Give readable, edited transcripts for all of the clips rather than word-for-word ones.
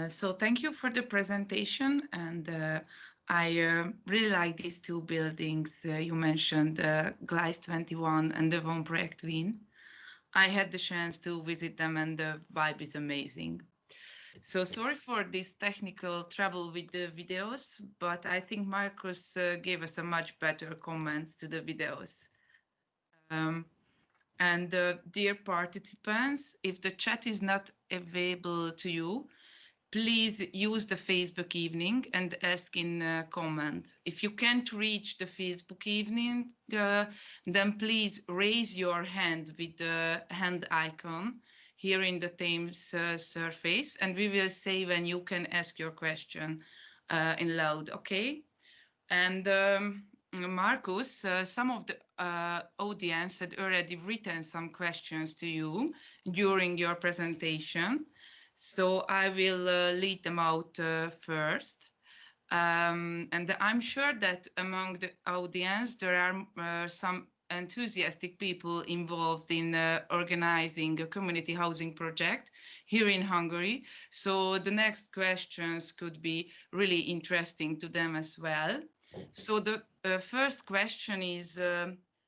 So thank you for the presentation, and I really like these two buildings you mentioned, Gleis 21 and the Wohnprojekt Wien. I had the chance to visit them, and the vibe is amazing. So sorry for this technical trouble with the videos, but I think Markus gave us a much better comments to the videos. And dear participants, if the chat is not available to you, please use the Facebook evening and ask in comment. If you can't reach the Facebook evening, then please raise your hand with the hand icon here in the Teams surface, and we will say when you can ask your question in loud, okay? And Markus, some of the audience had already written some questions to you during your presentation. So I will lead them out first. And I'm sure that among the audience, there are some enthusiastic people involved in organizing a community housing project here in Hungary. So the next questions could be really interesting to them as well. So the first question is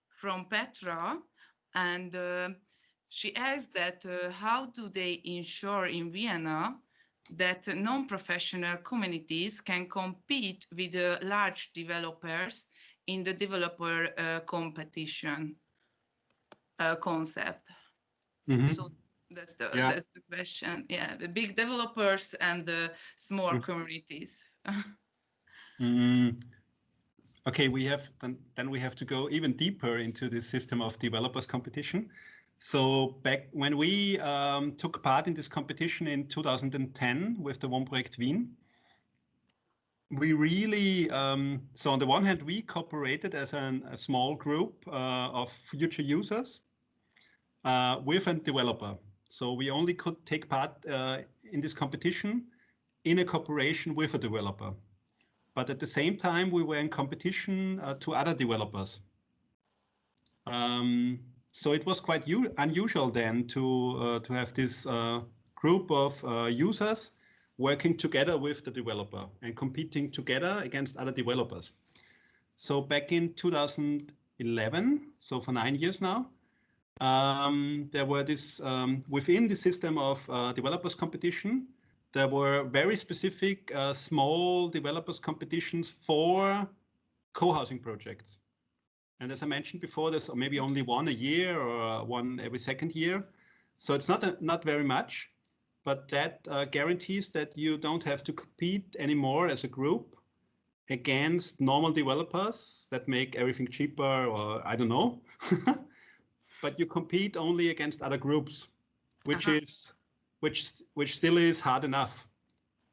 from Petra, and she asked that how do they ensure in Vienna that non-professional communities can compete with the large developers in the developer competition concept? So that's the question. Yeah, the big developers and the small communities. Okay, we have then we have to go even deeper into the system of developers competition. So back when we took part in this competition in 2010 with the Wohnprojekt Wien, we really, so on the one hand, we cooperated as a small group of future users with a developer. So we only could take part in this competition in a cooperation with a developer. But at the same time, we were in competition to other developers. So it was quite unusual then to have this group of users working together with the developer and competing together against other developers. So back in 2011, so for 9 years now, there were this within the system of developers competition. There were very specific small developers competitions for co-housing projects. And as I mentioned before, there's maybe only one a year or one every second year. So it's not very much, but that guarantees that you don't have to compete anymore as a group against normal developers that make everything cheaper, or I don't know. But you compete only against other groups, which is which still is hard enough,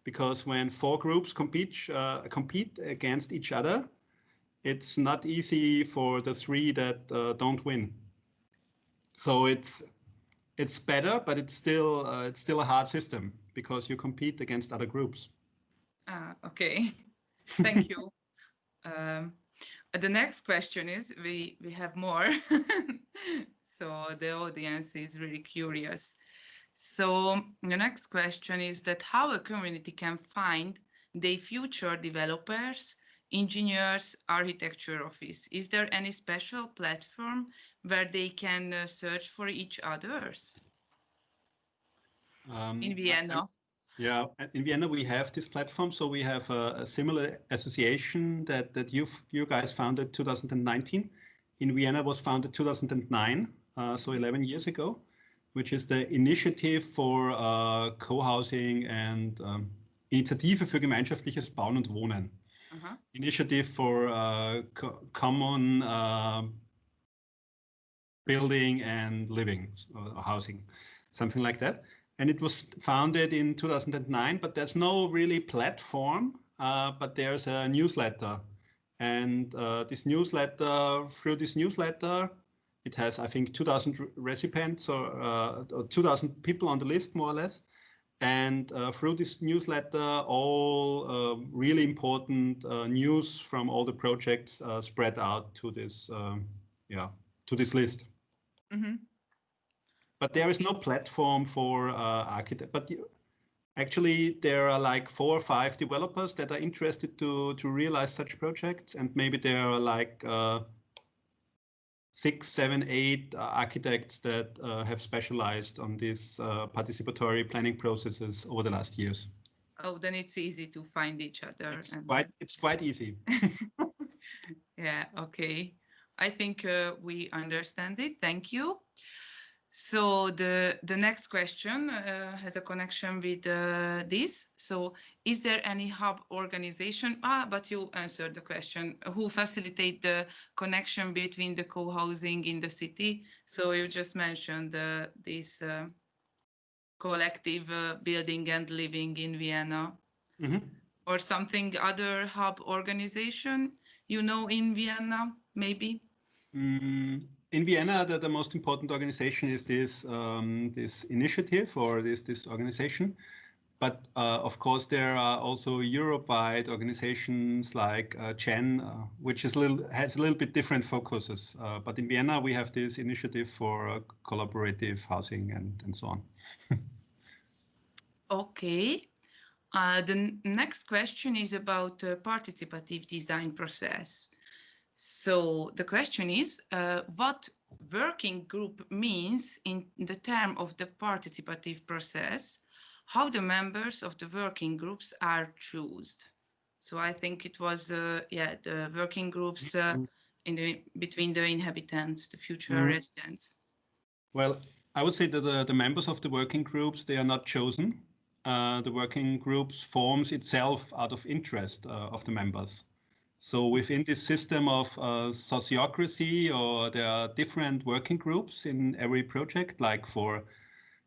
because when 4 groups compete against each other, it's not easy for the 3 that don't win. So it's better, but it's still a hard system because you compete against other groups. Okay, thank you. The next question is, we have more, so the audience is really curious. So the next question is that how a community can find the future developers, engineers, architecture office. Is there any special platform where they can search for each others? In Vienna. Yeah, in Vienna we have this platform. So we have a similar association that you guys founded 2019. In Vienna was founded 2009, so 11 years ago, which is the Initiative for Cohousing and Initiative für gemeinschaftliches Bauen und Wohnen. Initiative for common building and living, housing, something like that. And it was founded in 2009, but there's no really platform, but there's a newsletter. And through this newsletter, it has, I think, 2,000 recipients or 2,000 people on the list, more or less. And through this newsletter, all really important news from all the projects spread out to this, to this list. But there is no platform for architect. Actually, there are like 4 or 5 developers that are interested to realize such projects, and maybe there are like 6, 7, 8 architects that have specialized on these participatory planning processes over the last years. Oh, then it's easy to find each other. It's quite easy. Yeah, okay. I think we understand it. Thank you. So the next question has a connection with this. So is there any hub organization? But you answered the question. Who facilitate the connection between the co-housing in the city? So you just mentioned this collective building and living in Vienna. Or something other hub organization, in Vienna, maybe? In Vienna, the most important organization is this this initiative or this organization. But of course, there are also Europe-wide organizations like GEN, which has a little bit different focuses. But in Vienna, we have this initiative for collaborative housing and so on. Okay. The next question is about participative design process. So the question is, what working group means in the term of the participative process, how the members of the working groups are chosen. So I think it was, the working groups between the inhabitants, the future residents. Well, I would say that the members of the working groups, they are not chosen. The working groups forms itself out of interest of the members. So within this system of sociocracy, or there are different working groups in every project, like for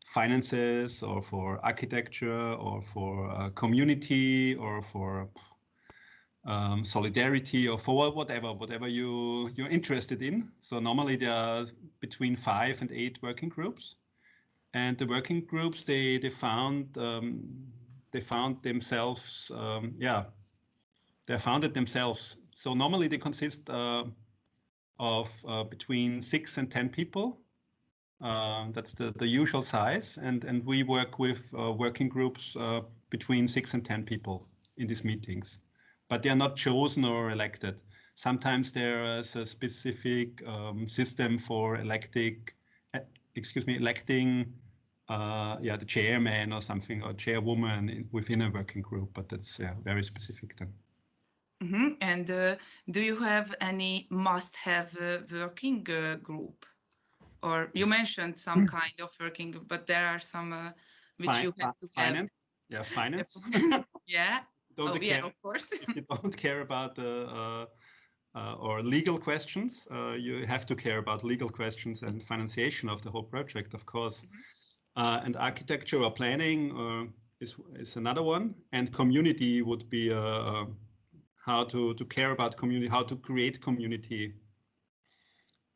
finances or for architecture or for community or for solidarity or for whatever you're interested in. So normally there are between 5 and 8 working groups, and the working groups they found themselves they founded themselves. So normally they consist of between 6 and 10 people. That's the usual size, and we work with working groups between 6 and 10 people in these meetings, but they are not chosen or elected. Sometimes there is a specific system for electing the chairman or something, or chairwoman within a working group, but that's very specific then. And do you have any must-have working group? Or you mentioned some kind of working group, but there are some which you have to have. Finance. Yeah, finance. Yeah. Yeah, of course. If you don't care about the or legal questions, you have to care about legal questions and financiation of the whole project, of course. And architecture or planning is another one. And community would be how to care about community, how to create community.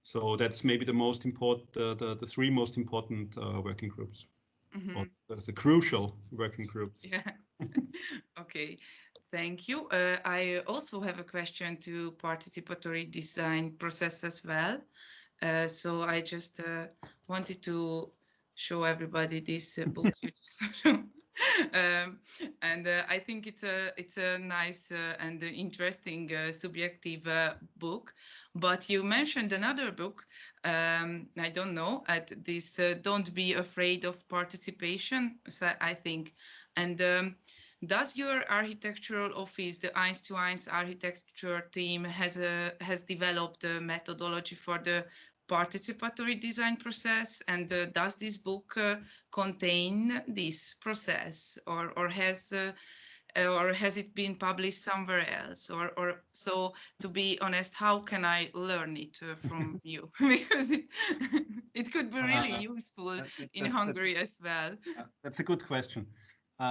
So that's maybe the most important, the 3 most important working groups, or the crucial working groups. Yeah. Okay. Thank you. I also have a question to participatory design process as well. So I just wanted to show everybody this book you just and I think it's a nice and interesting subjective book. But you mentioned another book. I don't know, at this Don't Be Afraid of Participation, so I think. And does your architectural office, the 1:1 architecture team, has developed a methodology for the participatory design process? And does this book contain this process, or has it been published somewhere else? Or so, to be honest, how can I learn it from you? Because it could be really useful in Hungary as well. That's a good question.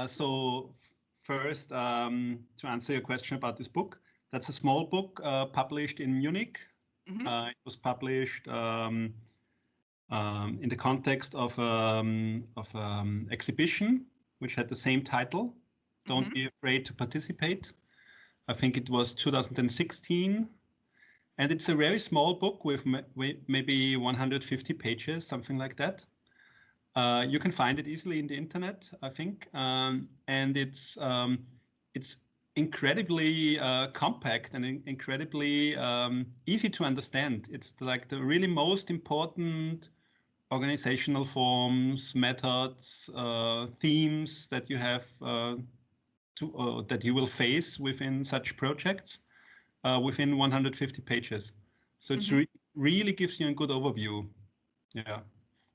So first, to answer your question about this book, that's a small book published in Munich. It was published in the context of exhibition, which had the same title, Don't Be Afraid to Participate. I think it was 2016. And it's a very small book with maybe 150 pages, something like that. You can find it easily in the internet, I think, and it's incredibly compact and incredibly easy to understand. It's like the really most important organizational forms, methods, themes that you have that you will face within such projects within 150 pages. So it's really gives you a good overview. Yeah,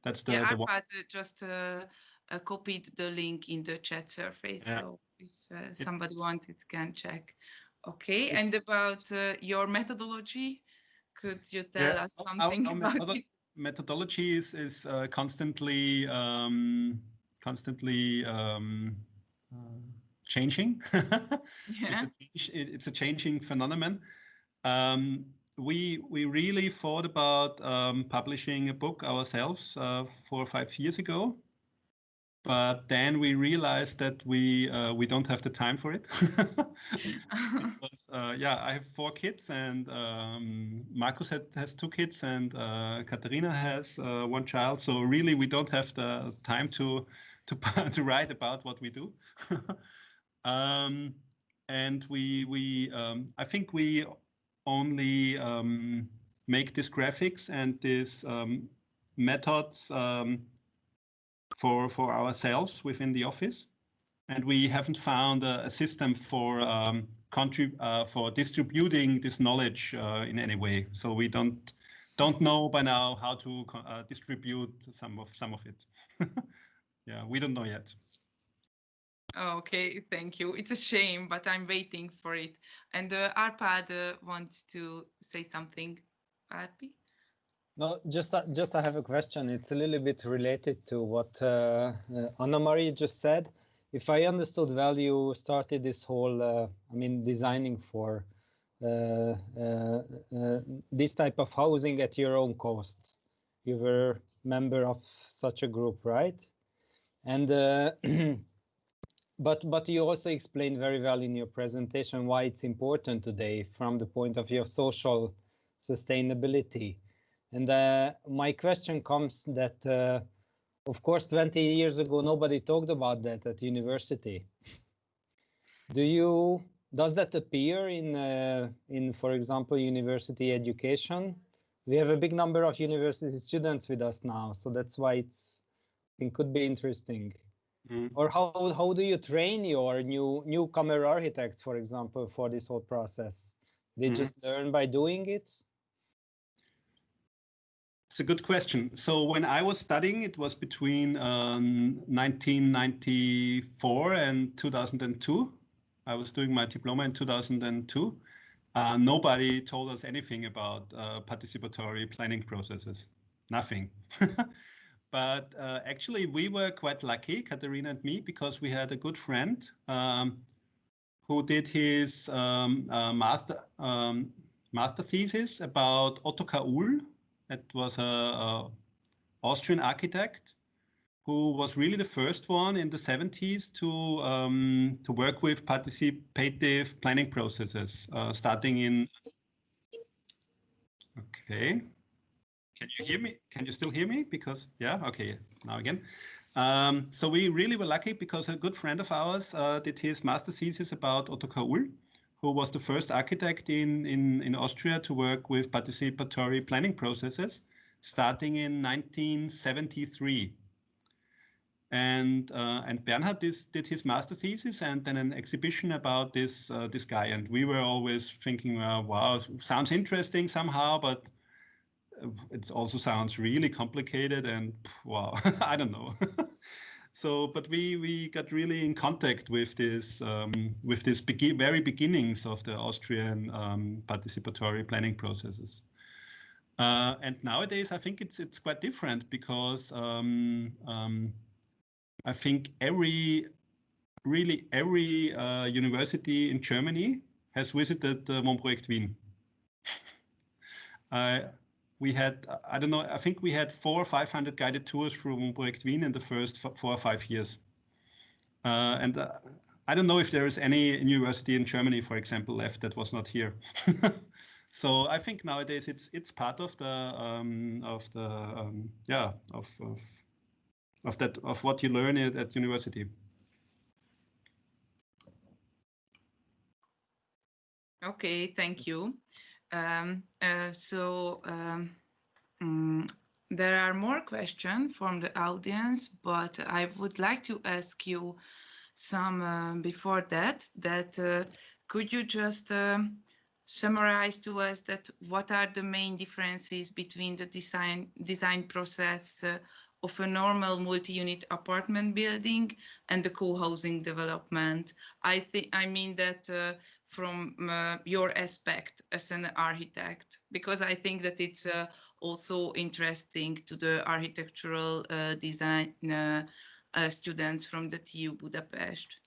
that's the one. Arpad just copied the link in the chat surface, Yeah. so if somebody wants it, can check. Okay, and about your methodology, could you tell us something about it? Methodology is constantly changing. Yeah. It's a changing phenomenon. We really thought about publishing a book ourselves 4 or 5 years ago, but then we realized that we don't have the time for it. Because, I have 4 kids, and Markus has 2 kids, and Katharina has 1 child. So really, we don't have the time to to write about what we do. And I think we only make these graphics and these methods for ourselves within the office, and we haven't found a system for for distributing this knowledge in any way. So we don't know by now how to distribute some of it. Yeah, we don't know yet. Okay, thank you. It's a shame, but I'm waiting for it. And Arpad wants to say something. Arpi? No, just I have a question. It's a little bit related to what Annamária just said. If I understood well, you started this whole, designing for this type of housing at your own cost. You were member of such a group, right? And but you also explained very well in your presentation why it's important today from the point of view of social sustainability. And my question comes that, of course, 20 years ago, nobody talked about that at university. Does that appear in, for example, university education? We have a big number of university students with us now, so that's why it could be interesting. Or how do you train your newcomer architects, for example, for this whole process? They just learn by doing it? It's a good question. So when I was studying, it was between 1994 and 2002. I was doing my diploma in 2002. Nobody told us anything about participatory planning processes. Nothing. But actually, we were quite lucky, Katharina and me, because we had a good friend who did his master thesis about Ottokar Uhl. It was a Austrian architect who was really the first one in the 70s to work with participative planning processes, starting in. Okay. Can you hear me? Can you still hear me? Because, yeah, okay, now again. So we really were lucky because a good friend of ours did his master thesis about Ottokar Uhl, who was the first architect in Austria to work with participatory planning processes, starting in 1973. And Bernhard did his master thesis and then an exhibition about this guy. And we were always thinking, wow, sounds interesting somehow, but it also sounds really complicated and wow, I don't know. So, but we got really in contact with this very beginnings of the Austrian participatory planning processes. And nowadays, I think it's quite different because I think every university in Germany has visited Wohnprojekt Wien. We had, I don't know, I think we had 400 or 500 guided tours through Wohnprojekt Wien in the first 4 or 5 years. And I don't know if there is any university in Germany, for example, left that was not here. So I think nowadays it's part of the of what you learn at university. Okay, thank you. There are more questions from the audience, but I would like to ask you some before that. Could you just summarize to us that what are the main differences between the design process of a normal multi-unit apartment building and the co-housing development? I mean that from your aspect as an architect, because I think that it's also interesting to the architectural design students from the TU Budapest.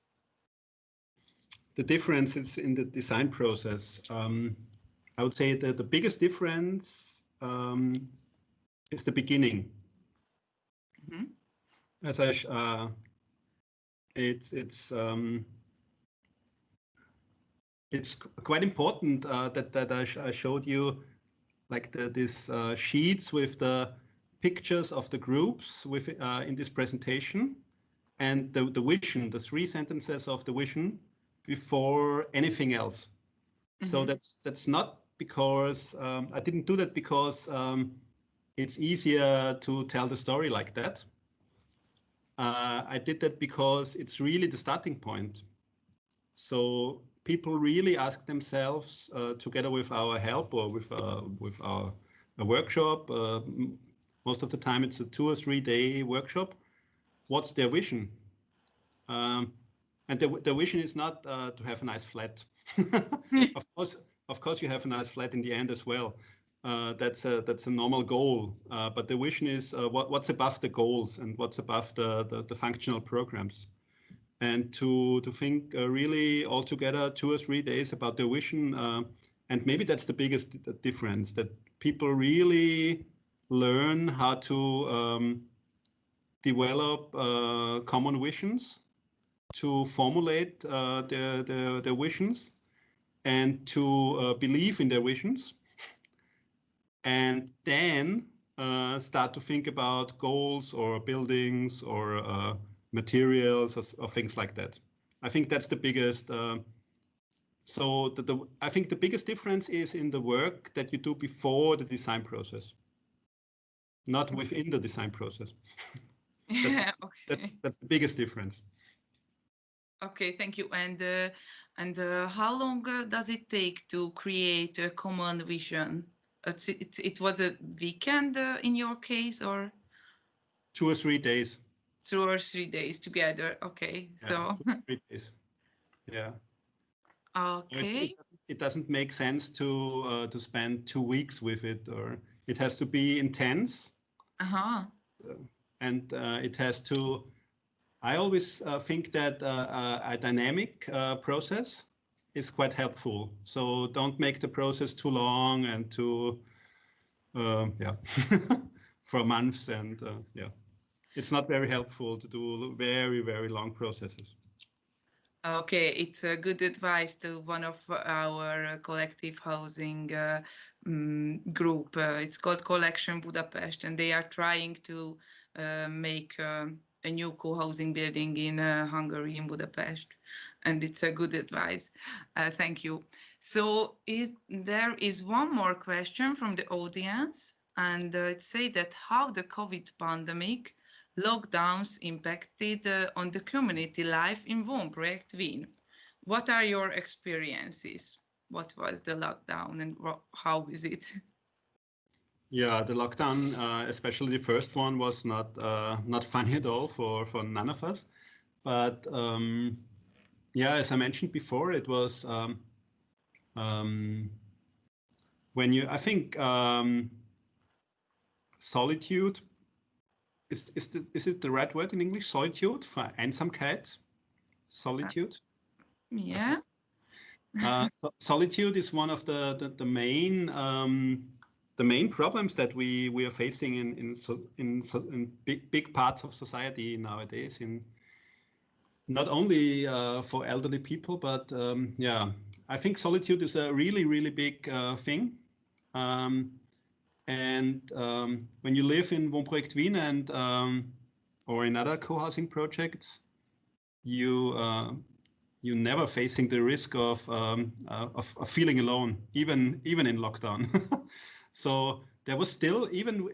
The differences in the design process. I would say that the biggest difference is the beginning. Mm-hmm. As it's quite important that I showed you like these sheets with the pictures of the groups with in this presentation, and the vision, the 3 sentences of the vision before anything else. Mm-hmm. So that's not because I didn't do that because it's easier to tell the story like that. I did that because it's really the starting point. So people really ask themselves, together with our help or with our workshop, most of the time it's a 2 or 3 day workshop, what's their vision? And the vision is not to have a nice flat. Of course, you have a nice flat in the end as well. That's a normal goal. But the vision is what's above the goals and what's above the functional programs. And to think really all together 2 or 3 days about the vision, and maybe that's the biggest difference, that people really learn how to develop common visions, to formulate their visions, and to believe in their visions, and then start to think about goals or buildings or materials or things like that. I think that's the biggest. I think the biggest difference is in the work that you do before the design process, not within the design process. That's the biggest difference. Okay, thank you. And how long does it take to create a common vision? It was a weekend in your case, or 2 or 3 days? 2 or 3 days together. Okay, yeah, so 2 or 3 days. Yeah. Okay. It doesn't make sense to spend 2 weeks with it, or it has to be intense. And it has to. I always think that a dynamic process is quite helpful. So don't make the process too long and too, for months, and it's not very helpful to do very, very long processes. Okay, it's a good advice to one of our collective housing group. It's called Collection Budapest, and they are trying to make a new co-housing building in Hungary, in Budapest. And it's a good advice. Thank you. So there is one more question from the audience, and it says that how the COVID pandemic lockdowns impacted on the community life in Wohnprojekt Wien. What are your experiences? What was the lockdown and how is it? Yeah, the lockdown, especially the first one, was not funny at all for none of us. But yeah, as I mentioned before, it was when you, I think, solitude. Is it the right word in English? Solitude, for Einsamkeit, solitude. Yeah. Solitude is one of the main problems that we are facing in big parts of society nowadays. In not only for elderly people, but yeah, I think solitude is a really big thing. And when you live in Wohnprojekt Wien and or in other co-housing projects, you never facing the risk of feeling alone, even in lockdown. So there was still, even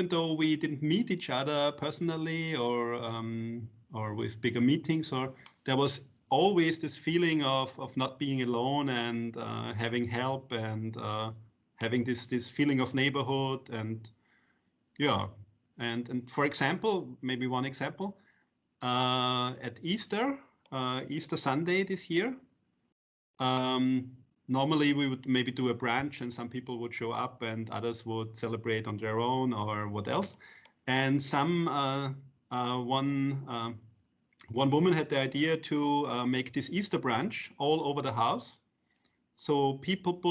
though we didn't meet each other personally or with bigger meetings, or there was always this feeling of not being alone and having help and having this feeling of neighborhood. And yeah, and for example, maybe one example, at Easter Sunday this year, normally we would maybe do a brunch and some people would show up and others would celebrate on their own or what else. And one woman had the idea to make this Easter brunch all over the house. So people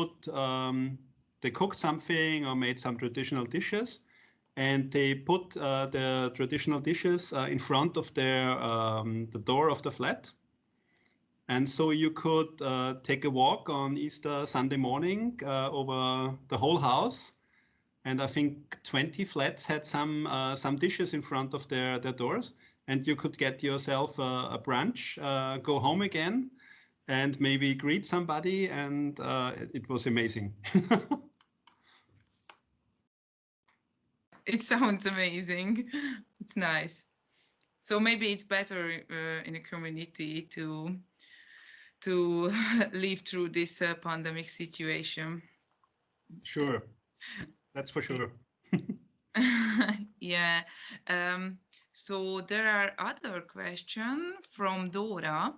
they cooked something or made some traditional dishes, and they put the traditional dishes in front of the door of the flat. And so you could take a walk on Easter Sunday morning over the whole house. And I think 20 flats had some dishes in front of their doors. And you could get yourself a brunch, go home again, and maybe greet somebody. And it was amazing. It sounds amazing. It's nice. So maybe it's better in a community to live through this pandemic situation. Sure, that's for sure. Yeah. So there are other questions from Dora,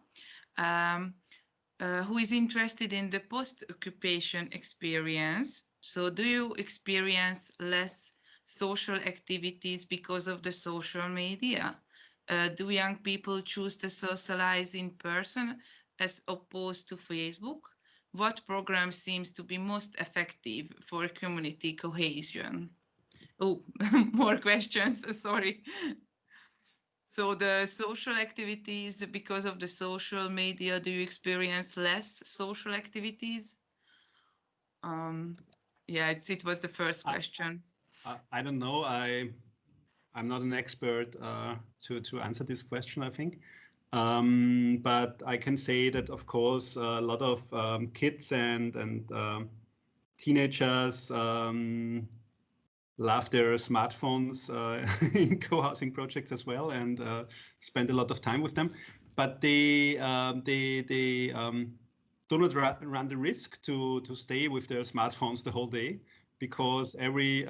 who is interested in the post-occupation experience. So do you experience less social activities because of the social media? Do young people choose to socialize in person as opposed to Facebook? What program seems to be most effective for community cohesion? Oh, more questions, sorry. So the social activities, because of the social media, do you experience less social activities? Yeah, it was the first question. I don't know. I'm not an expert to answer this question, I think. But I can say that, of course, a lot of kids and teenagers love their smartphones in co-housing projects as well, and spend a lot of time with them. But they do not run the risk to stay with their smartphones the whole day, because every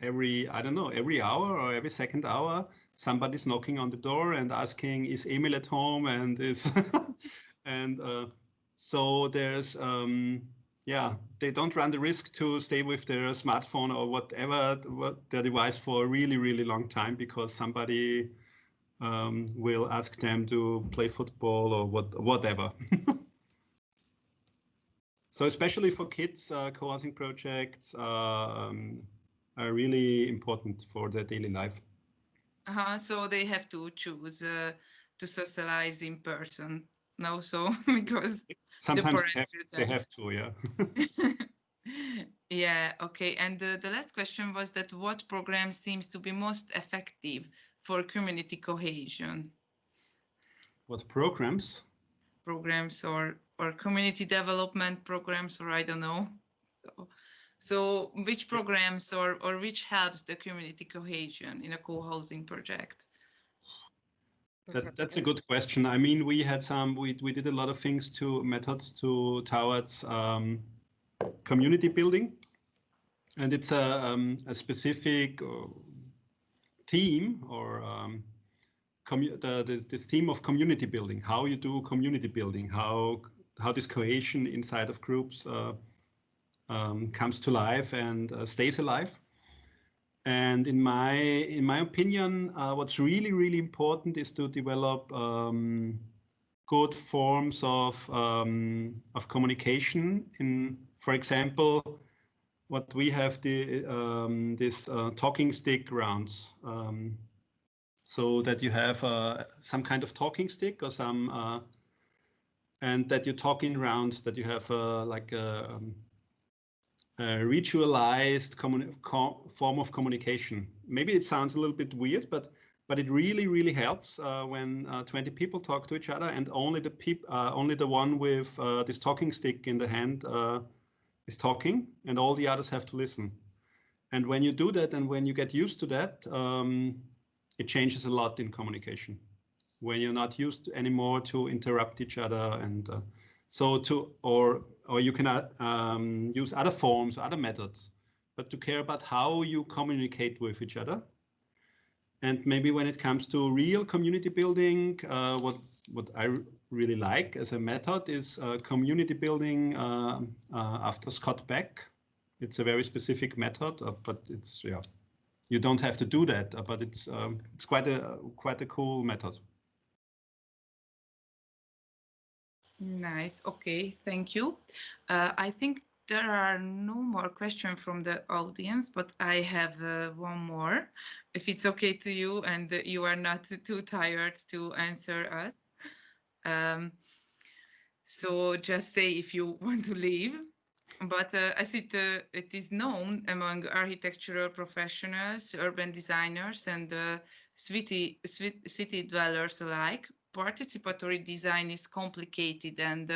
I don't know, every hour or every second hour, somebody's knocking on the door and asking, is Emil at home? And is and so there's yeah, they don't run the risk to stay with their smartphone or whatever their device for a really, really long time, because somebody will ask them to play football or whatever. So especially for kids, co-housing projects are really important for their daily life. So they have to choose to socialize in person. No, so because Sometimes the parents they have to, yeah. Yeah, okay. And the last question was that what program seems to be most effective for community cohesion? What programs? Programs or community development programs, or I don't know. So which programs or which helps the community cohesion in a co-housing project? That's a good question. I mean, we did a lot of things methods towards community building, and it's a specific theme or the theme of community building. How you do community building, how this cohesion inside of groups comes to life and stays alive. And in my opinion, what's really, really important is to develop good forms of communication. For example, what we have this talking stick rounds, so that you have some kind of talking stick or some, and that you talk in rounds, that you have like a ritualized form of communication. Maybe it sounds a little bit weird, but but it really helps when 20 people talk to each other, and only the one with this talking stick in the hand is talking, and all the others have to listen. And when you do that, and when you get used to that, it changes a lot in communication. When you're not used anymore to interrupt each other, and or you can use other forms, other methods, but to care about how you communicate with each other. And maybe when it comes to real community building, what I really like as a method is community building after Scott Beck. It's a very specific method, but it's you don't have to do that, but it's quite a cool method. Nice. Okay, thank you. I think there are no more questions from the audience, but I have one more, if it's okay to you and you are not too tired to answer us. So just say if you want to leave. But as it is known among architectural professionals, urban designers, and city dwellers alike, participatory design is complicated and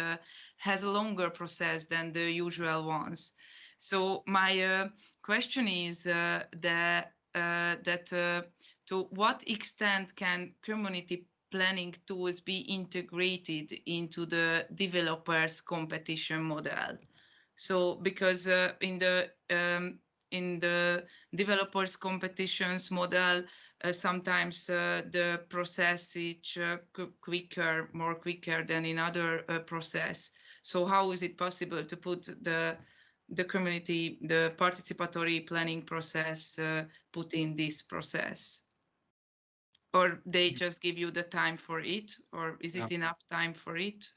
has a longer process than the usual ones. So my question is that to what extent can community planning tools be integrated into the developers' competition model? So because in the developers competitions model, sometimes the process is more quicker than in other process. So how is it possible to put the community, the participatory planning process, put in this process? Or they just give you the time for it, or is it enough time for it?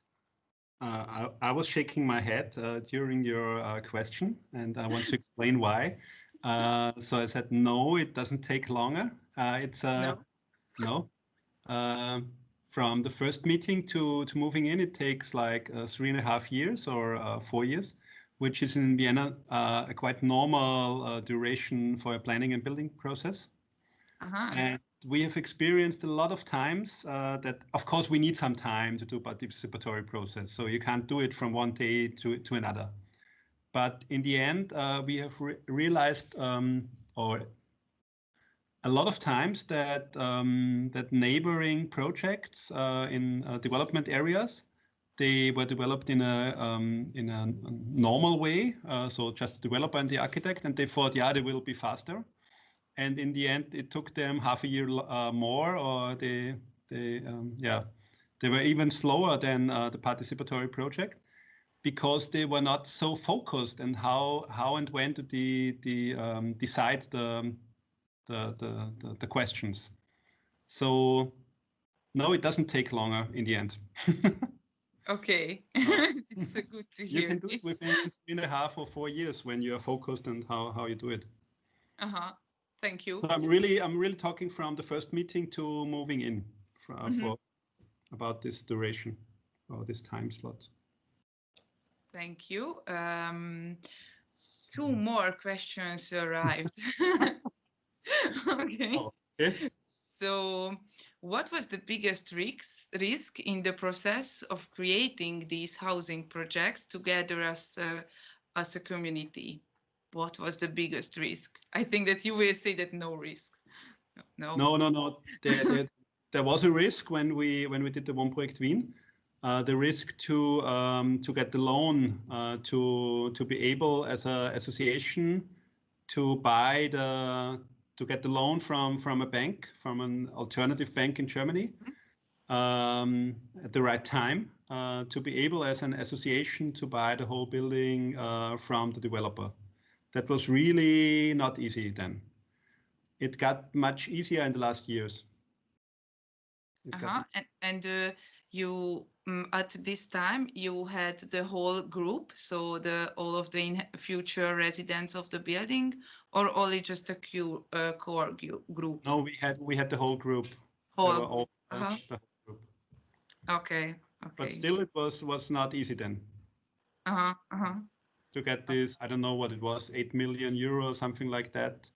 I was shaking my head during your question, and I want to explain why. So I said, no, it doesn't take longer. It's no. From the first meeting to moving in, it takes like 3.5 years or 4 years, which is in Vienna a quite normal duration for a planning and building process. And we have experienced a lot of times that, of course, we need some time to do participatory process. So you can't do it from one day to another. But in the end, we have realized, or a lot of times, that that neighboring projects in development areas, they were developed in a normal way. So just the developer and the architect, and they thought, yeah, they will be faster. And in the end, it took them half a year more, or they were even slower than the participatory project, because they were not so focused on how and when to decide the questions. So no, it doesn't take longer in the end. Okay, it's good to hear. You can do it within 3.5 or 4 years when you are focused on how you do it. Thank you. So I'm really talking from the first meeting to moving in for about this duration or this time slot. Thank you. 2 more questions arrived. Okay. So, what was the biggest risk in the process of creating these housing projects together as a community? What was the biggest risk? I think that you will say that no risks. No. There was a risk when we did the One Project Wien. The risk to get the loan to be able as an association to get the loan from a bank, from an alternative bank in Germany, at the right time, to be able as an association to buy the whole building from the developer. That was really not easy then. It got much easier in the last years. And you at this time you had the whole group, so all of the future residents of the building, or only just a core group? No, we had the whole group. The whole group. Okay. But still, it was not easy then. To get this, I don't know what it was, 8 million euros, something like that.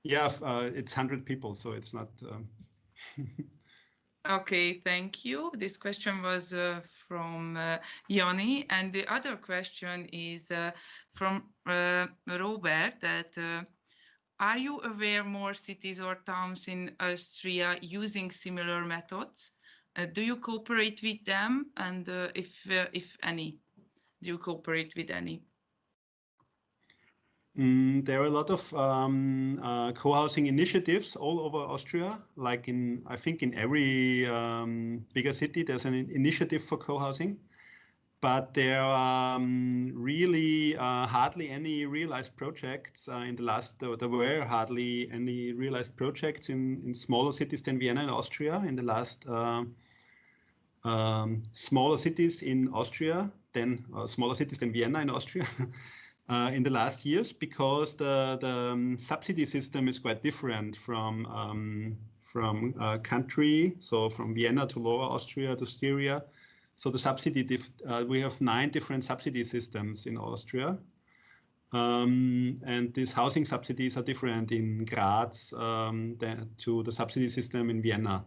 Yeah, it's 100 people, so it's not. Okay, thank you. This question was from Yoni, and the other question is from Robert. That are you aware more cities or towns in Austria using similar methods? Do you cooperate with them, and if any, do you cooperate with any? There are a lot of co-housing initiatives all over Austria. Like I think in every bigger city, there's an initiative for co-housing. But there are really hardly any realized projects in the last. There were hardly any realized projects in smaller cities than Vienna in Austria in the last. Smaller cities in Austria than smaller cities than Vienna in Austria. In the last years, because the subsidy system is quite different from country, so from Vienna to Lower Austria to Styria. So the subsidy, we have 9 different subsidy systems in Austria. And these housing subsidies are different in Graz to the subsidy system in Vienna.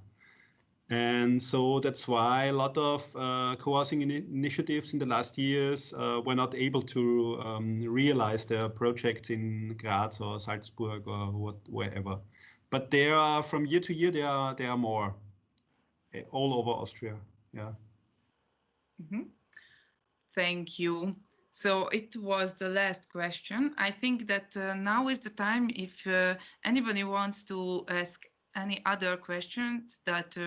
And so that's why a lot of co-housing initiatives in the last years were not able to realize their projects in Graz or Salzburg or wherever. But there are, from year to year, there are more all over Austria. Yeah. Mm-hmm. Thank you. So it was the last question. I think that now is the time if anybody wants to ask any other questions that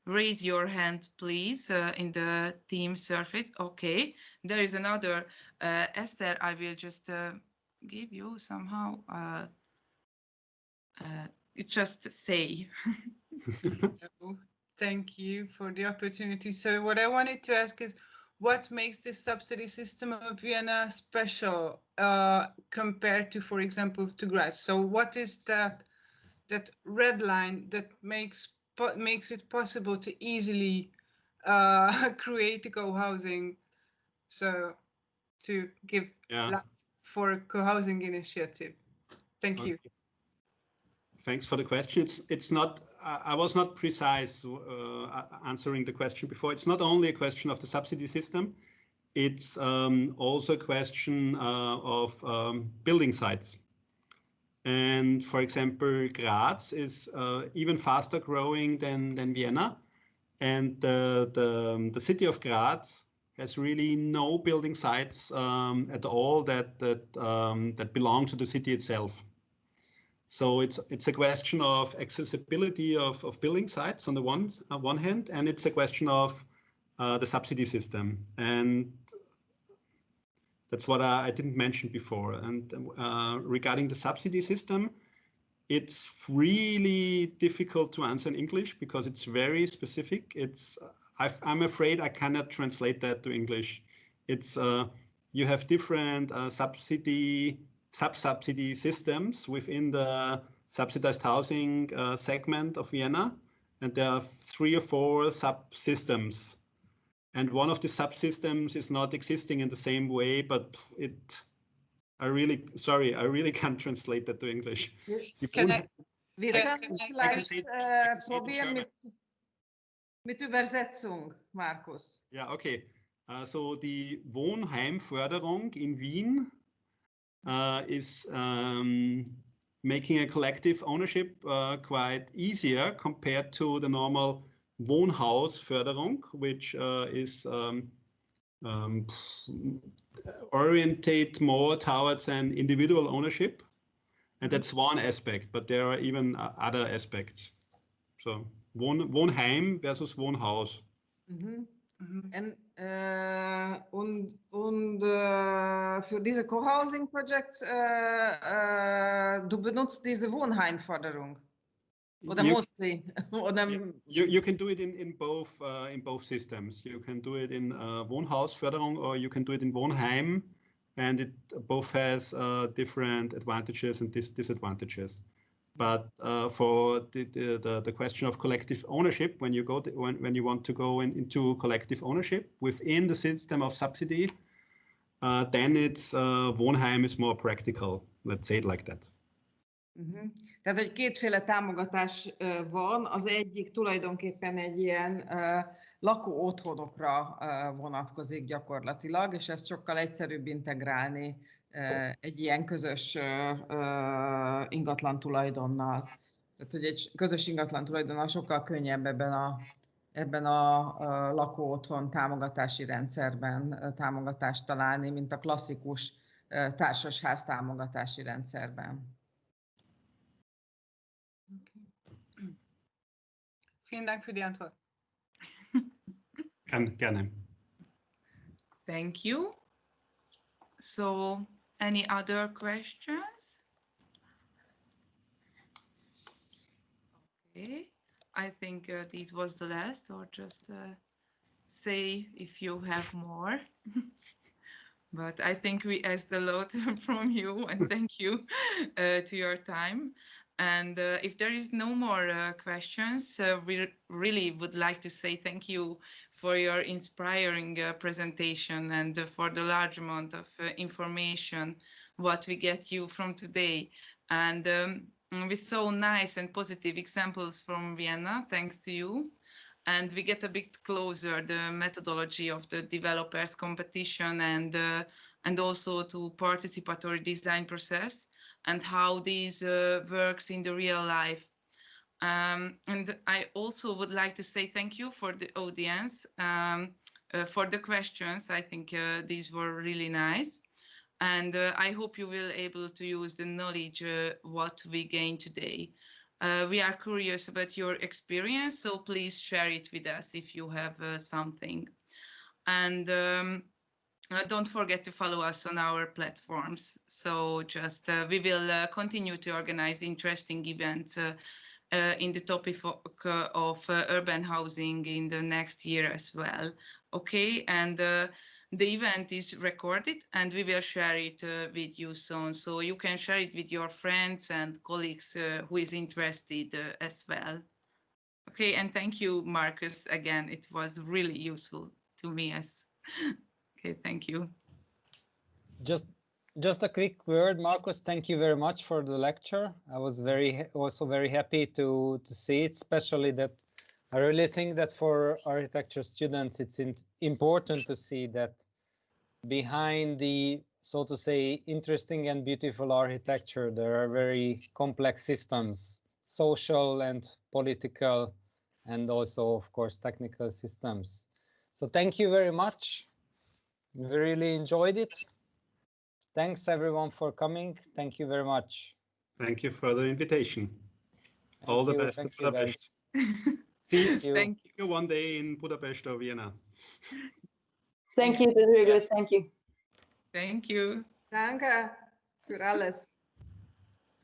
raise your hand, please, in the team surface. Okay, there is another. Esther, I will just give you somehow. Just say. Thank you for the opportunity. So what I wanted to ask is, what makes this subsidy system of Vienna special compared to, for example, to Graz? So what is that red line that makes it possible to easily create a co-housing? So to give for a co-housing initiative. Thank you. Thanks for the question. It's not. I was not precise answering the question before. It's not only a question of the subsidy system. It's also a question of building sites. And for example, Graz is even faster growing than Vienna, and the city of Graz has really no building sites at all that belong to the city itself. So it's a question of accessibility of building sites on the one hand, and it's a question of the subsidy system, and that's what I didn't mention before. And regarding the subsidy system, it's really difficult to answer in English because it's very specific. I'm afraid I cannot translate that to English. It's you have different sub-subsidy systems within the subsidized housing segment of Vienna, and there are 3 or 4 subsystems. And one of the subsystems is not existing in the same way, but I really can't translate that to English. Can I probieren mit Übersetzung, Markus. Ja, okay. So die Wohnheimförderung in Wien is making a collective ownership quite easier compared to the normal Wohnhausförderung, which is oriented more towards an individual ownership. And that's one aspect, but there are even other aspects. So Wohnheim versus Wohnhaus. Mhm. Und für diese Co-Housing Projects, du benutzt diese Wohnheimförderung. Oder mostly? You can do it in both systems. You can do it in Wohnhausförderung, or you can do it in Wohnheim, and it both has different advantages and disadvantages. But for the question of collective ownership, when you want to go into collective ownership within the system of subsidy, then it's Wohnheim is more practical. Let's say it like that. Tehát, hogy kétféle támogatás van, az egyik tulajdonképpen egy ilyen lakó otthonokra vonatkozik gyakorlatilag, és ezt sokkal egyszerűbb integrálni egy ilyen közös ingatlan tulajdonnal. Tehát, hogy egy közös ingatlan tulajdonnal sokkal könnyebb ebben a lakó otthon támogatási rendszerben támogatást találni, mint a klasszikus társasház támogatási rendszerben. Okay. Vielen Dank für die Antwort. Gerne. Thank you. So, any other questions? Okay, I think this was the last, or just say if you have more. But I think we asked a lot from you, and thank you to your time. And if there is no more questions, we really would like to say thank you for your inspiring presentation and for the large amount of information what we get you from today. And we saw nice and positive examples from Vienna, thanks to you. And we get a bit closer the methodology of the developers competition and also to participatory design process and how this works in the real life. And I also would like to say thank you for the audience, for the questions. I think these were really nice. And I hope you will able to use the knowledge what we gained today. We are curious about your experience, so please share it with us if you have something. And don't forget to follow us on our platforms. So just we will continue to organize interesting events in the topic of urban housing in the next year as well. Okay, and the event is recorded and we will share it with you soon. So you can share it with your friends and colleagues who is interested as well. Okay, and thank you, Markus, again. It was really useful to me as. Okay, thank you. Just a quick word, Markus. Thank you very much for the lecture. I was also very happy to see it, especially that I really think that for architecture students, it's important to see that behind the, so to say, interesting and beautiful architecture, there are very complex systems, social and political, and also, of course, technical systems. So thank you very much. We really enjoyed it. Thanks everyone for coming. Thank you very much. Thank you for the invitation. All the best to Budapest. See you. Thank you one day in Budapest or Vienna. Thank you, that's very good. Thank you. Thank you. Danke für alles.